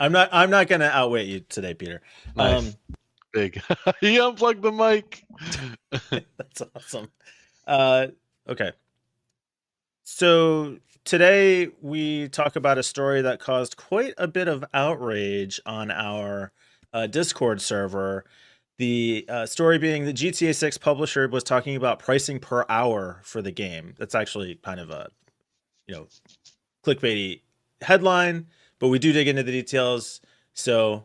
I'm not gonna outwit you today, Peter. Nice. Big. He unplugged the mic. That's awesome. Okay. So today we talk about a story that caused quite a bit of outrage on our Discord server. The story being the GTA 6 publisher was talking about pricing per hour for the game. That's actually kind of a, clickbaity headline, but we do dig into the details. So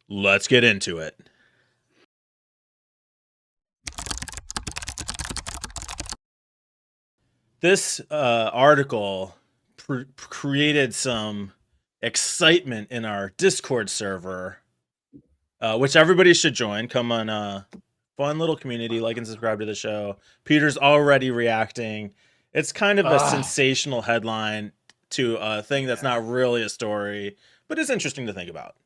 let's get into it. This article created some excitement in our Discord server, which everybody should join. Come on, fun little community, like and subscribe to the show. Peter's already reacting. It's kind of a sensational headline to a thing that's not really a story, but it's interesting to think about.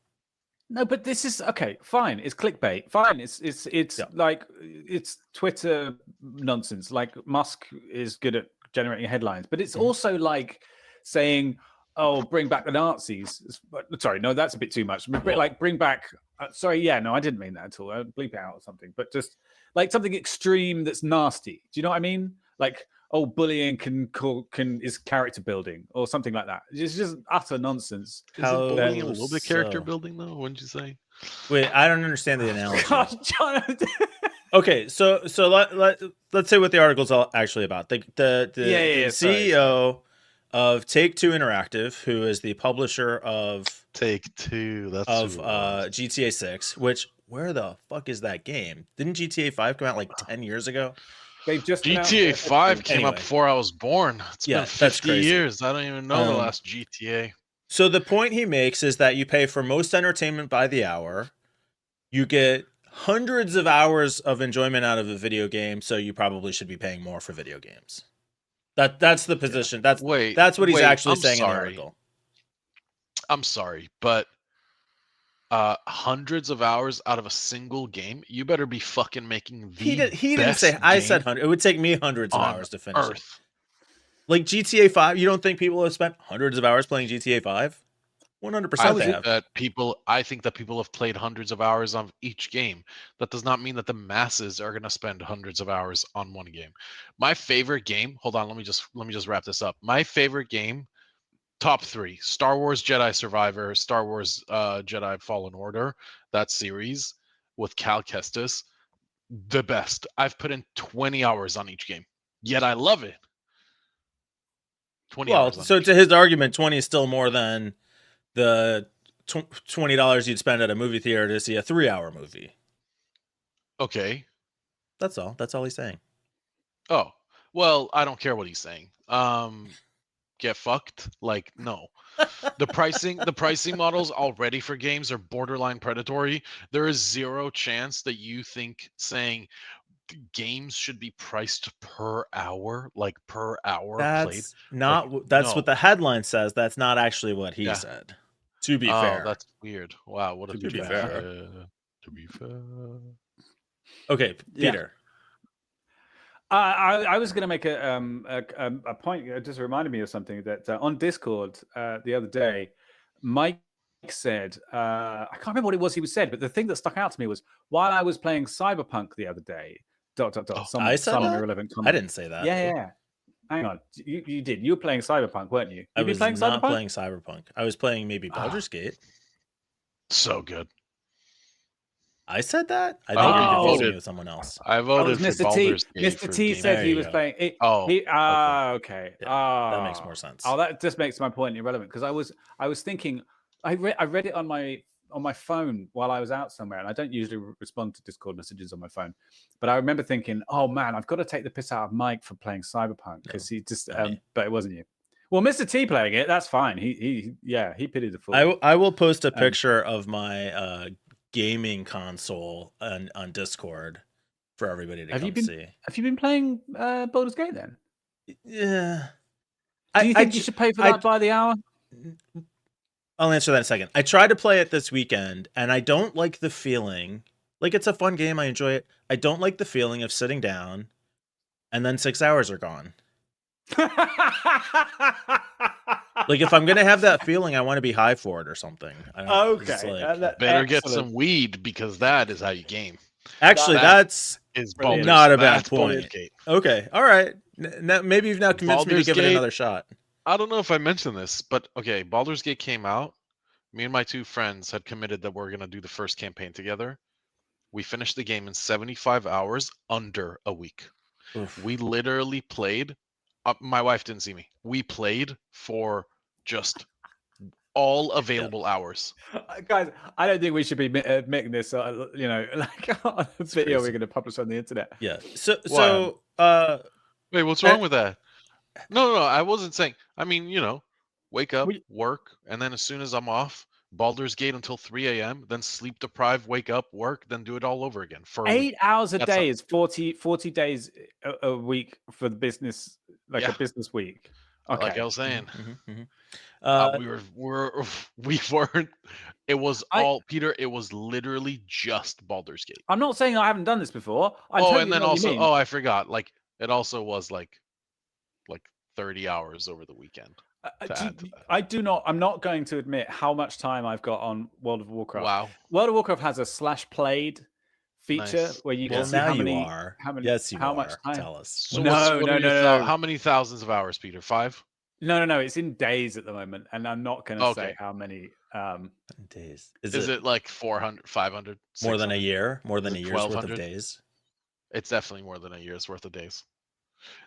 No, but this is okay. Fine, it's clickbait. Fine, it's like it's Twitter nonsense. Like Musk is good at generating headlines, but it's also like saying, "Oh, bring back the Nazis." Sorry, no, that's a bit too much. Like bring back. Sorry, yeah, no, I didn't mean that at all. I'll bleep it out or something. But just like something extreme that's nasty. Do you know what I mean? Like, oh, bullying can is character building or something like that. It's just utter nonsense. Isn't bullying a little bit character building though? Wouldn't you say? Wait, I don't understand the analogy. God, Jonathan. Okay, so let's say what the article's actually about. The CEO of Take-Two Interactive, who is the publisher of Take-Two, GTA 6, which where the fuck is that game? Didn't GTA 5 come out like 10 years ago? They've just GTA 5 came out before I was born. It's been 50 years. I don't even know the last GTA. So the point he makes is that you pay for most entertainment by the hour. You get hundreds of hours of enjoyment out of a video game, so you probably should be paying more for video games. That's the position. That's what he's actually saying in the article. I'm sorry, but hundreds of hours out of a single game, you better be fucking making the he didn't say. I said 100. It would take me hundreds of hours to finish it. Like GTA 5, you don't think people have spent hundreds of hours playing GTA 5? 100%. I think that people have played hundreds of hours on each game. That does not mean that the masses are going to spend hundreds of hours on one game. My favorite game, hold on, let me just wrap this up. My favorite game, top 3, Star Wars Jedi Survivor, Star Wars Jedi Fallen Order, that series with Cal Kestis, the best. I've put in 20 hours on each game, yet I love it. 20 hours. So to his argument, 20 is still more than the $20 you'd spend at a movie theater to see a 3-hour movie. Okay. That's all. That's all he's saying. Oh, well, I don't care what he's saying. Get fucked? Like, no. The pricing models already for games are borderline predatory. There is zero chance that you think saying games should be priced per hour, like per hour played. That's what the headline says. That's not actually what he said. To be fair. That's weird. Wow, what a to be fair. To be fair. Okay, Peter. I was going to make a point. It just reminded me of something that on Discord the other day, Mike said, I can't remember what it was he said, but the thing that stuck out to me was while I was playing Cyberpunk the other day. I said that? Irrelevant comment. I didn't say that. Yeah. Hang on, you did. You were playing Cyberpunk, weren't you? I was not playing Cyberpunk. I was playing maybe Baldur's Gate. So good. I said that? I think you're confusing me with someone else. I voted for Baldur's Gate. Mr. T said he was playing. Okay. That makes more sense. Oh, that just makes my point irrelevant because I was thinking, I read it on my phone while I was out somewhere, and I don't usually respond to Discord messages on my phone. But I remember thinking, oh man, I've got to take the piss out of Mike for playing Cyberpunk because he just. But it wasn't you. Well, Mr. T playing it, that's fine. He pitied the fool. I will post a picture of my gaming console on Discord for everybody to see. Have you been playing Baldur's Gate then? Yeah. Do you think you should pay for that by the hour? I'll answer that in a second. I tried to play it this weekend, and I don't like the feeling. Like, it's a fun game. I enjoy it. I don't like the feeling of sitting down, and then 6 hours are gone. Like if I'm gonna have that feeling, I want to be high for it or something. I don't, it's Okay, like, Better get excellent. some weed because that is how you game. actually, That that's is brilliant. Baldur's. not a bad That's Baldur's point. Gate. Okay, all right. Maybe you've now convinced me to Baldur's give it Gate- another shot. I don't know if I mentioned this, but okay, Baldur's Gate came out. Me and my two friends had committed that we're gonna do the first campaign together. We finished the game in 75 hours, under a week. Oof. We literally played. My wife didn't see me. We played for just all available hours. Guys, I don't think we should be making this, you know, like on a video we're going to publish on the internet. Yeah. Why? Wait, what's wrong with that? No, I wasn't saying. I mean, wake up, work, and then as soon as I'm off, Baldur's Gate until 3 a.m., then sleep deprived, wake up, work, then do it all over again. For 8 hours a That's day is 40 days a week for the business, like a Yeah. business week. Okay. Like I was saying, we weren't. It was all Peter. It was literally just Baldur's Gate. I'm not saying I haven't done this before. And then also, I forgot. Like it also was like 30 hours over the weekend. I'm not going to admit how much time I've got on World of Warcraft. Wow. World of Warcraft has a /played feature where you can see how many. Yes, you how are. much time. Tell us. So no. How many thousands of hours, Peter? 5? No. It's in days at the moment, and I'm not going to say how many. Days. Is it like 400, 500? More than a year? More than a year's worth of days? It's definitely more than a year's worth of days.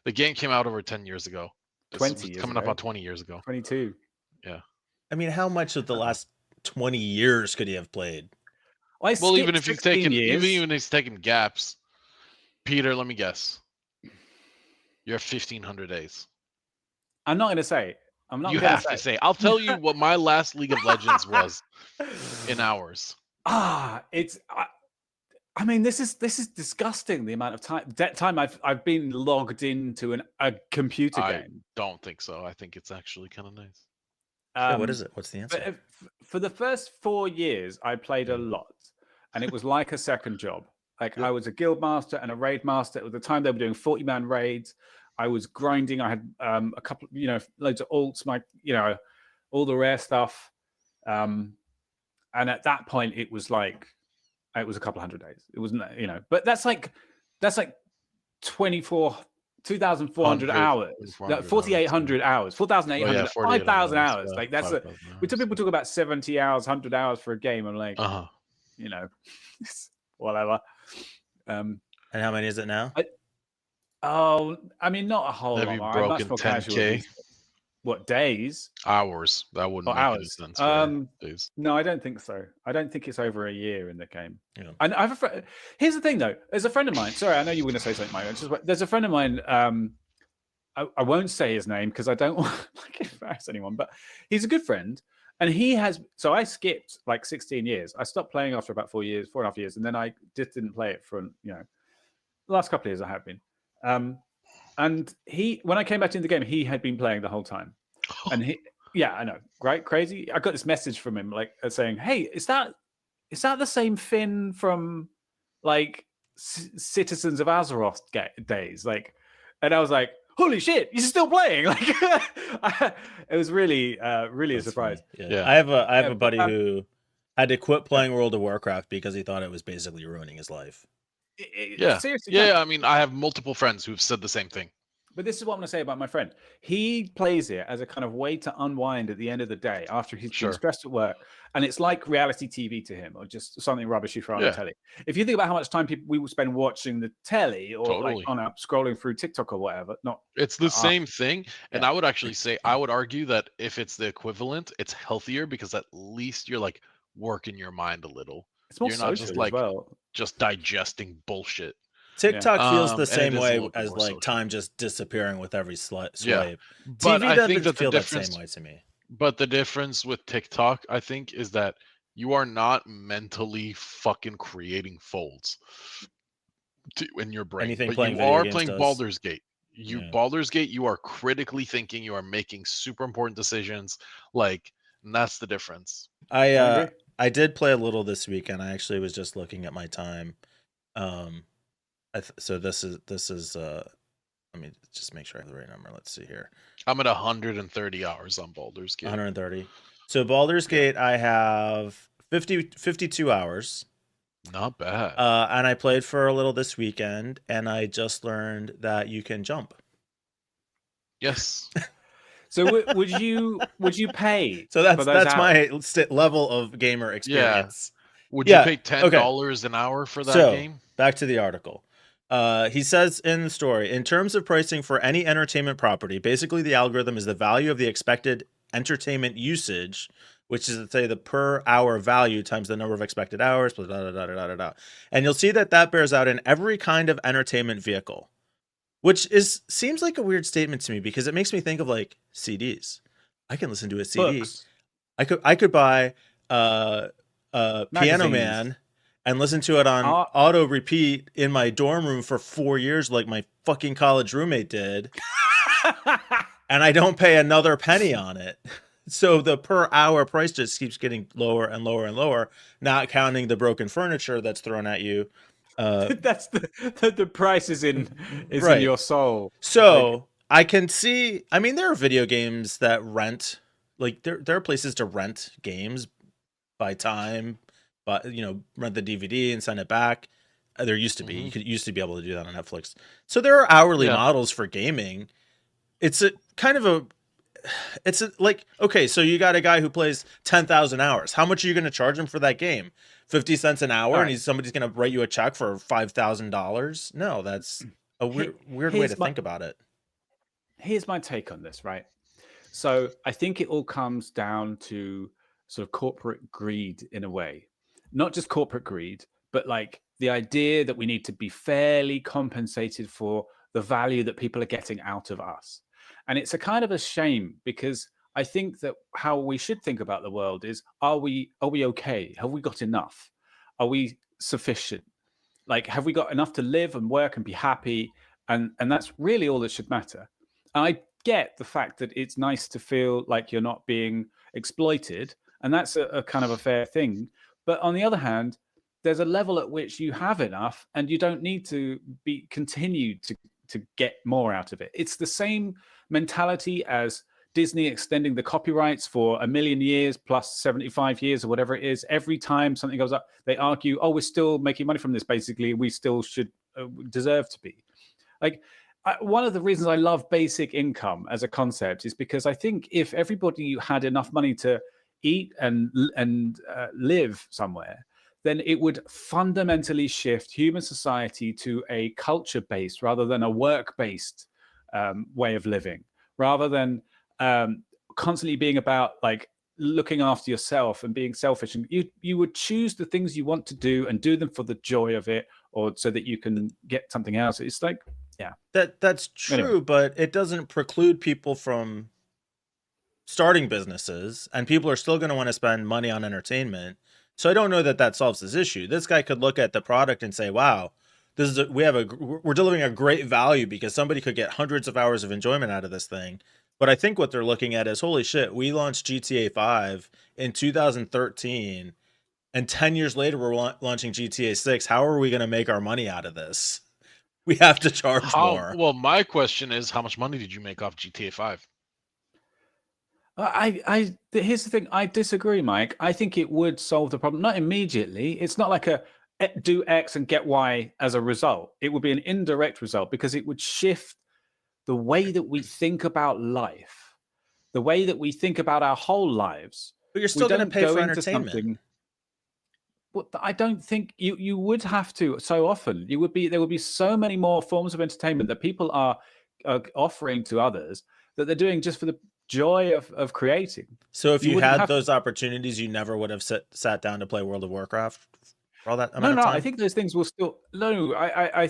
The game came out over 10 years ago. 20 years coming ago. up on 20 years ago. 22. Yeah. I mean, how much of the last 20 years could you have played? Well, even if he's taken even if he's taken gaps, Peter, let me guess. You're 1,500 days. I'm not going to say. You have to say. I'll tell you what my last League of Legends was in hours. I mean, this is disgusting. The amount of time I've been logged into a computer game. I don't think so. I think it's actually kind of nice. What is it? What's the answer? For the first 4 years, I played a lot, and it was like a second job. Like I was a guild master and a raid master. At the time, they were doing 40-man raids. I was grinding. I had a couple, loads of alts, all the rare stuff. And at that point, it was a couple hundred days. It wasn't, but that's like 2,400 hours, 4,800 hours, 4,800, 5,000 hours. Like that's we people talk about 70 hours, 100 hours for a game. I'm like, whatever. And how many is it now? I mean, not a whole lot. Have you broken 10K? What, days? Hours. That wouldn't make any sense. Days. No, I don't think so. I don't think it's over a year in the game. Yeah. And I have a friend. Here's the thing, though. There's a friend of mine. Sorry, I know you were going to say something, Mike. There's a friend of mine. I won't say his name because I don't want to embarrass anyone, but he's a good friend. And he has. So I skipped like 16 years. I stopped playing after about 4.5 years. And then I just didn't play it for, the last couple of years I have been. And when I came back into the game, he had been playing the whole time. And I know, right? Crazy. I got this message from him, saying, "Hey, is that the same Finn from like Citizens of Azeroth days?" And I was like, "Holy shit, you're still playing!" It was really a surprise. Yeah. I have a buddy who had to quit playing World of Warcraft because he thought it was basically ruining his life. Seriously. Yeah. I mean, I have multiple friends who've said the same thing. But this is what I'm going to say about my friend. He plays it as a kind of way to unwind at the end of the day after he's been stressed at work. And it's like reality TV to him, or just something rubbish you throw on the telly. If you think about how much time we will spend watching the telly or scrolling through TikTok or whatever, it's the same thing. And I would actually say, I would argue that if it's the equivalent, it's healthier because at least you're like working your mind a little. It's more you're not just like just digesting bullshit. TikTok feels the same way as like time just disappearing with every swipe. But TV doesn't feel that same way to me. But the difference with TikTok, I think, is that you are not mentally fucking creating folds in your brain. But you are playing Baldur's Gate. Baldur's Gate, you are critically thinking, you are making super important decisions. And that's the difference. I did play a little this weekend. I actually was just looking at my time. So this is I'm let me just make sure I have the right number. Let's see here. I'm at 130 hours on Baldur's Gate. 130. So Baldur's Gate, I have 52 hours. Not bad. And I played for a little this weekend, and I just learned that you can jump. Yes. So would you pay? So that's hours? my level of gamer experience. Would you pay $10 an hour for that game? Back to the article. He says in the story, in terms of pricing for any entertainment property, basically the algorithm is the value of the expected entertainment usage, which is to say the per hour value times the number of expected hours, blah, blah, blah, blah, blah, blah. And you'll see that bears out in every kind of entertainment vehicle, which seems like a weird statement to me because it makes me think of like CDs. I can listen to a CD. Books. I could buy Piano Man and listen to it on auto repeat in my dorm room for 4 years like my fucking college roommate did. And I don't pay another penny on it. So the per hour price just keeps getting lower and lower and lower, not counting the broken furniture that's thrown at you. That's the price is in your soul. So I can see, I mean, there are video games that rent, like there are places to rent games by time, but rent the DVD and send it back. There used to be, you used to be able to do that on Netflix. So there are hourly models for gaming. It's like, okay, so you got a guy who plays 10,000 hours. How much are you going to charge him for that game? 50 cents an hour, and somebody's going to write you a check for $5,000? No, that's a weird way to think about it. Here's my take on this, right? So I think it all comes down to sort of corporate greed in a way. Not just corporate greed, but like the idea that we need to be fairly compensated for the value that people are getting out of us. And it's a kind of a shame because I think that how we should think about the world is, are we okay? Have we got enough? Are we sufficient? Like, have we got enough to live and work and be happy? And that's really all that should matter. I get the fact that it's nice to feel like you're not being exploited, and that's a kind of a fair thing. But on the other hand, there's a level at which you have enough and you don't need to be continued to get more out of it. It's the same mentality as Disney extending the copyrights for 1 million years plus 75 years or whatever it is. Every time something goes up, they argue, oh, we're still making money from this. Basically, we still should deserve to be. Like, one of the reasons I love basic income as a concept is because I think if everybody had enough money to eat and live somewhere, then it would fundamentally shift human society to a culture-based rather than a work-based way of living, rather than constantly being about like looking after yourself and being selfish. And you would choose the things you want to do and do them for the joy of it, or so that you can get something else. It's like, yeah, that's true, anyway. But it doesn't preclude people from starting businesses, and people are still going to want to spend money on entertainment. So I don't know that solves this issue. This guy could look at the product and say, wow, we're delivering a great value because somebody could get hundreds of hours of enjoyment out of this thing. But I think what they're looking at is, holy shit, we launched GTA 5 in 2013, and 10 years later we're launching GTA 6. How are we going to make our money out of this? We have to charge more. Well, my question is, how much money did you make off GTA 5? Here's the thing. I disagree, Mike. I think it would solve the problem. Not immediately. It's not like a do X and get Y as a result. It would be an indirect result because it would shift the way that we think about life, the way that we think about our whole lives. But you're still going to pay for entertainment. But I don't think you would have to so often. There would be so many more forms of entertainment that people are offering to others that they're doing just for the joy of creating. So if you had those opportunities, you never would have sat down to play World of Warcraft for all that amount of time? I think those things will still. No, I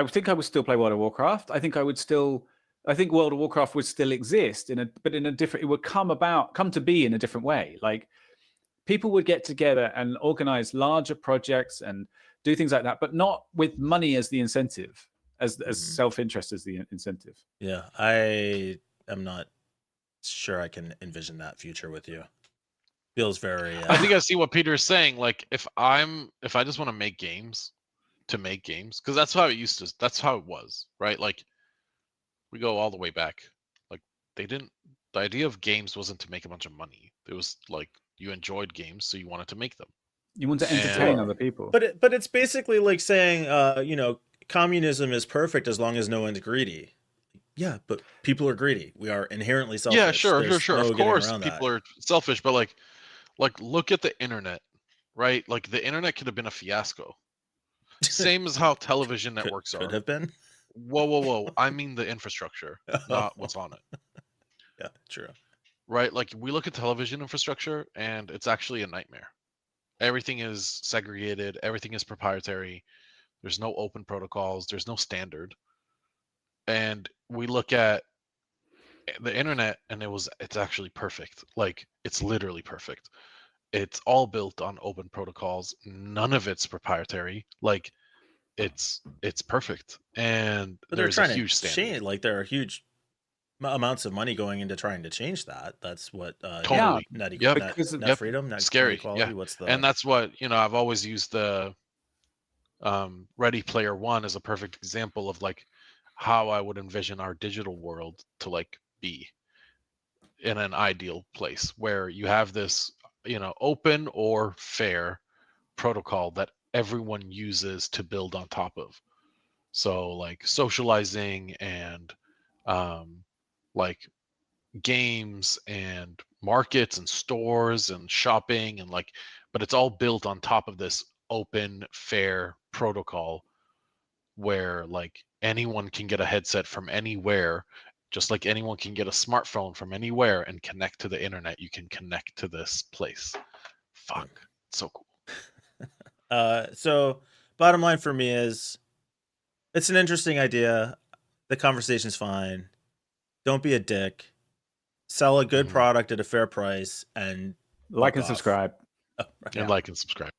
think I would still play World of Warcraft. I think World of Warcraft would still exist but in a different. It would come to be in a different way. Like, people would get together and organize larger projects and do things like that, but not with money as the incentive. As self-interest as the incentive. Yeah, I am not sure I can envision that future with you. Feels very. I think I see what Peter is saying. Like, if I just want to make games, to make games, because that's how it used to. That's how it was, right? Like we go all the way back. Like they didn't. The idea of games wasn't to make a bunch of money. It was like you enjoyed games, so you wanted to make them. You want to entertain other people. But it's basically like saying, you know, communism is perfect as long as no one's greedy. Yeah, but people are greedy. We are inherently selfish. Yeah, sure. No Of course, people people are selfish, but like look at the internet, right? Like the internet could have been a fiasco. Same as how television networks could have been. Whoa! I mean the infrastructure, not what's on it. Yeah, true. Right? Like we look at television infrastructure, and it's actually a nightmare. Everything is segregated. Everything is proprietary. There's no open protocols. There's no standard. And we look at the internet, and it's actually perfect. Like it's literally perfect. It's all built on open protocols. None of it's proprietary. Like it's perfect. And But there's they're a trying huge to standard. change. Like there are huge amounts of money going into trying to change that. That's what Totally. net freedom, net Scary. equality. Yeah. What's the And that's what I've always used the Ready Player One as a perfect example of like how I would envision our digital world to like be in an ideal place where you have this open or fair protocol that everyone uses to build on top of. So like socializing and like games and markets and stores and shopping and like, but it's all built on top of this open, fair protocol where like anyone can get a headset from anywhere, just like anyone can get a smartphone from anywhere and connect to the internet. You can connect to this place. Fuck, it's so cool. So bottom line for me is it's an interesting idea. The conversation's fine. Don't be a dick. Sell a good product at a fair price and Like and off. subscribe. Oh, right. And like and subscribe.